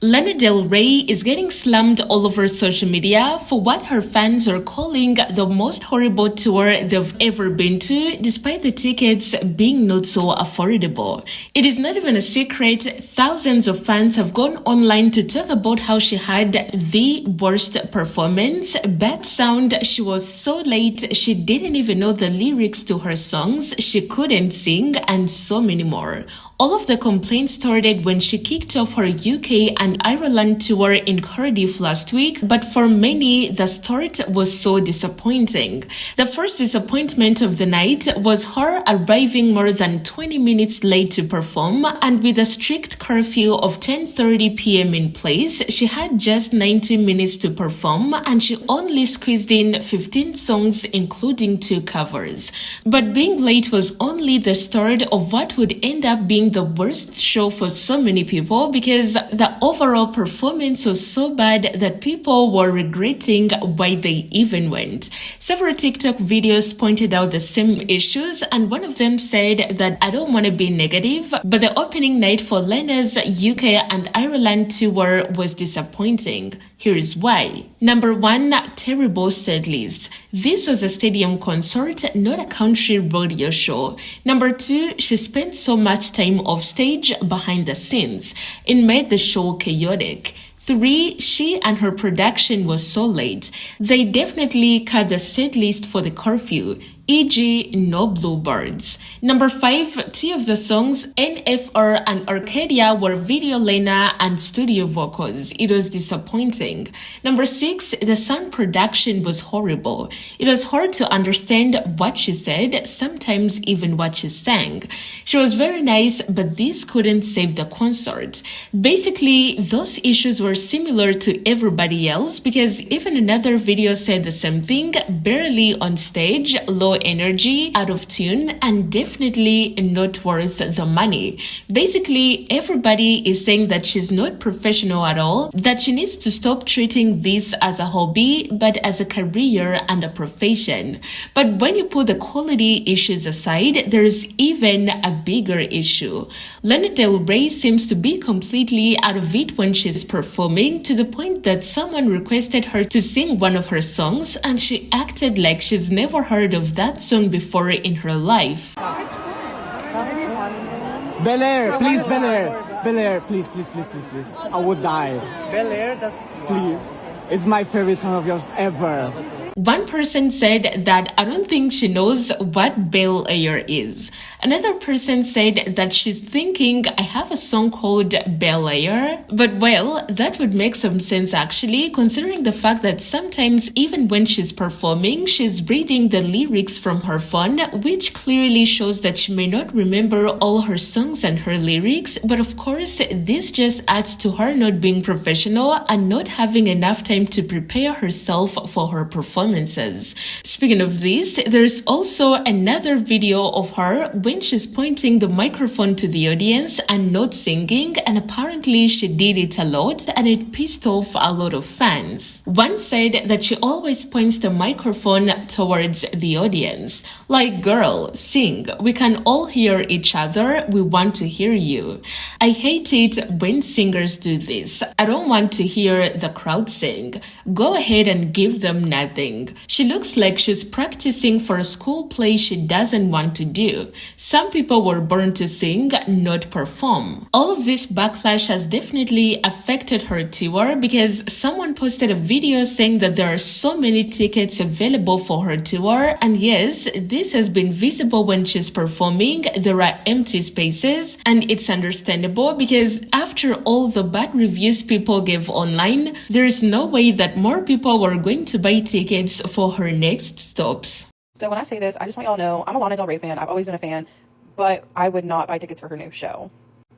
Lana Del Rey is getting slammed all over social media for what her fans are calling the most horrible tour they've ever been to, despite the tickets being not so affordable. It is not even a secret, thousands of fans have gone online to talk about how she had the worst performance, bad sound, she was so late, she didn't even know the lyrics to her songs, she couldn't sing, and so many more. All of the complaints started when she kicked off her UK and Ireland tour in Cardiff last week, but for many, the start was so disappointing. The first disappointment of the night was her arriving more than 20 minutes late to perform, and with a strict curfew of 10:30 p.m. in place, she had just 90 minutes to perform and she only squeezed in 15 songs including 2 covers. But being late was only the start of what would end up being the worst show for so many people, because the overall performance was so bad that people were regretting why they even went. Several TikTok videos pointed out the same issues, and one of them said that I don't want to be negative, but the opening night for Lana's UK and Ireland tour was disappointing. Here's why. Number 1, terrible set list. This was a stadium concert, not a country rodeo show. Number 2, she spent so much time off stage behind the scenes. It made the show chaotic. 3, she and her production was so late. They definitely cut the set list for the curfew, e.g. no bluebirds. Number 5, 2 of the songs, NFR and Arcadia, were video Lana and studio vocals. It was disappointing. Number 6, the sound production was horrible. It was hard to understand what she said, sometimes even what she sang. She was very nice, but this couldn't save the concert. Basically, those issues were similar to everybody else, because even another video said the same thing, barely on stage, low energy, out of tune, and definitely not worth the money. Basically, everybody is saying that she's not professional at all, that she needs to stop treating this as a hobby, but as a career and a profession. But when you put the quality issues aside, there's even a bigger issue. Lana Del Rey seems to be completely out of it when she's performing, to the point that someone requested her to sing one of her songs, and she acted like she's never heard of that song before in her life. Bel Air, please, Bel Air. Bel Air, please, please, please, please, please. I would die. Bel Air, that's... Please. It's my favorite song of yours ever. One person said that I don't think she knows what Bel Air is. Another person said that she's thinking I have a song called Bel Air. But well, that would make some sense actually, considering the fact that sometimes even when she's performing, she's reading the lyrics from her phone, which clearly shows that she may not remember all her songs and her lyrics. But of course, this just adds to her not being professional and not having enough time to prepare herself for her performance. Speaking of this, there's also another video of her when she's pointing the microphone to the audience and not singing, and apparently she did it a lot and it pissed off a lot of fans. One said that she always points the microphone towards the audience. Like, girl, sing. We can all hear each other. We want to hear you. I hate it when singers do this. I don't want to hear the crowd sing. Go ahead and give them nothing. She looks like she's practicing for a school play she doesn't want to do. Some people were born to sing, not perform. All of this backlash has definitely affected her tour, because someone posted a video saying that there are so many tickets available for her tour, and yes, this has been visible when she's performing. There are empty spaces, and it's understandable because after all the bad reviews people gave online, there is no way that more people were going to buy tickets for her next stops. So when I say this, I just want y'all to know I'm a Lana Del Rey fan. I've always been a fan, but I would not buy tickets for her new show.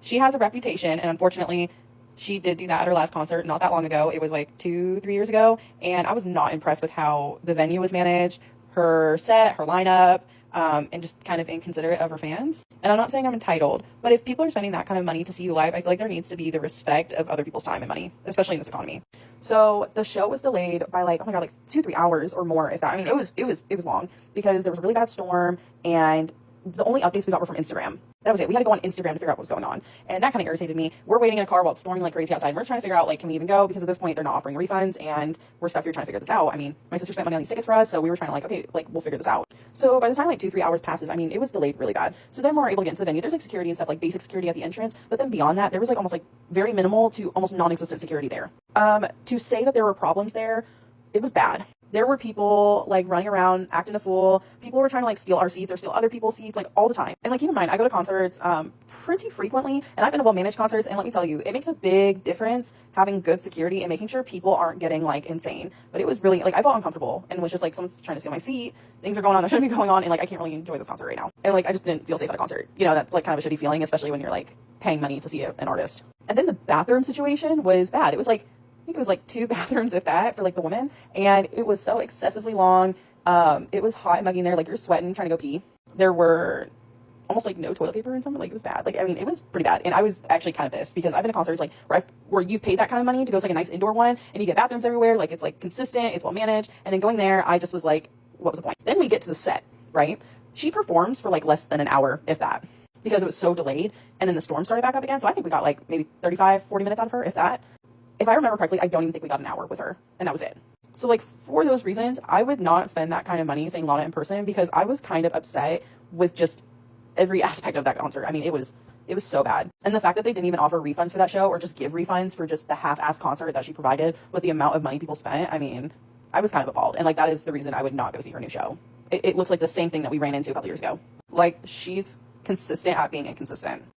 She has a reputation, and unfortunately, she did do that at her last concert not that long ago. It was like 2-3 years ago, and I was not impressed with how the venue was managed, her set, her lineup, and just kind of inconsiderate of her fans. And I'm not saying I'm entitled, but if people are spending that kind of money to see you live, I feel like there needs to be the respect of other people's time and money, especially in this economy. So the show was delayed by like, oh my God, like 2-3 hours or more, if that. I mean, it was long because there was a really bad storm, and the only updates we got were from Instagram. That was it. We had to go on Instagram to figure out what was going on. And that kind of irritated me. We're waiting in a car while it's storming like crazy outside. And we're trying to figure out, like, can we even go? Because at this point, they're not offering refunds, and we're stuck here trying to figure this out. I mean, my sister spent money on these tickets for us, so we were trying to, like, okay, like, we'll figure this out. So by the time, like, 2-3 hours passes, I mean, it was delayed really bad. So then we're able to get into the venue. There's, like, security and stuff, like, basic security at the entrance. But then beyond that, there was, like, almost, like, very minimal to almost non-existent security there. To say that there were problems there, it was bad. There were people, like, running around, acting a fool. People were trying to, like, steal our seats or steal other people's seats, like, all the time. And, like, keep in mind, I go to concerts pretty frequently, and I've been to well-managed concerts, and let me tell you, it makes a big difference having good security and making sure people aren't getting, like, insane. But it was really, like, I felt uncomfortable, and was just, like, someone's trying to steal my seat, things are going on that shouldn't be going on, and, like, I can't really enjoy this concert right now. And, like, I just didn't feel safe at a concert. You know, that's, like, kind of a shitty feeling, especially when you're, like, paying money to see an artist. And then the bathroom situation was bad. It was, like, I think it was like 2 bathrooms, if that, for like the women, and it was so excessively long. It was hot and muggy in there, like you're sweating trying to go pee. There were almost like no toilet paper and something. Like it was bad. Like, I mean, it was pretty bad, and I was actually kind of pissed because I've been to concerts like where you've paid that kind of money to go to like a nice indoor one, and you get bathrooms everywhere. Like it's like consistent, it's well managed, and then going there, I just was like, what was the point? Then we get to the set, right? She performs for like less than an hour, if that, because it was so delayed, and then the storm started back up again. So I think we got like maybe 35-40 minutes out of her, if that. If I remember correctly, I don't even think we got an hour with her, and that was it. So, like, for those reasons, I would not spend that kind of money seeing Lana in person because I was kind of upset with just every aspect of that concert. I mean, it was so bad. And the fact that they didn't even offer refunds for that show or just give refunds for just the half-ass concert that she provided with the amount of money people spent, I mean, I was kind of appalled. And, like, that is the reason I would not go see her new show. It looks like the same thing that we ran into a couple years ago. Like, she's consistent at being inconsistent.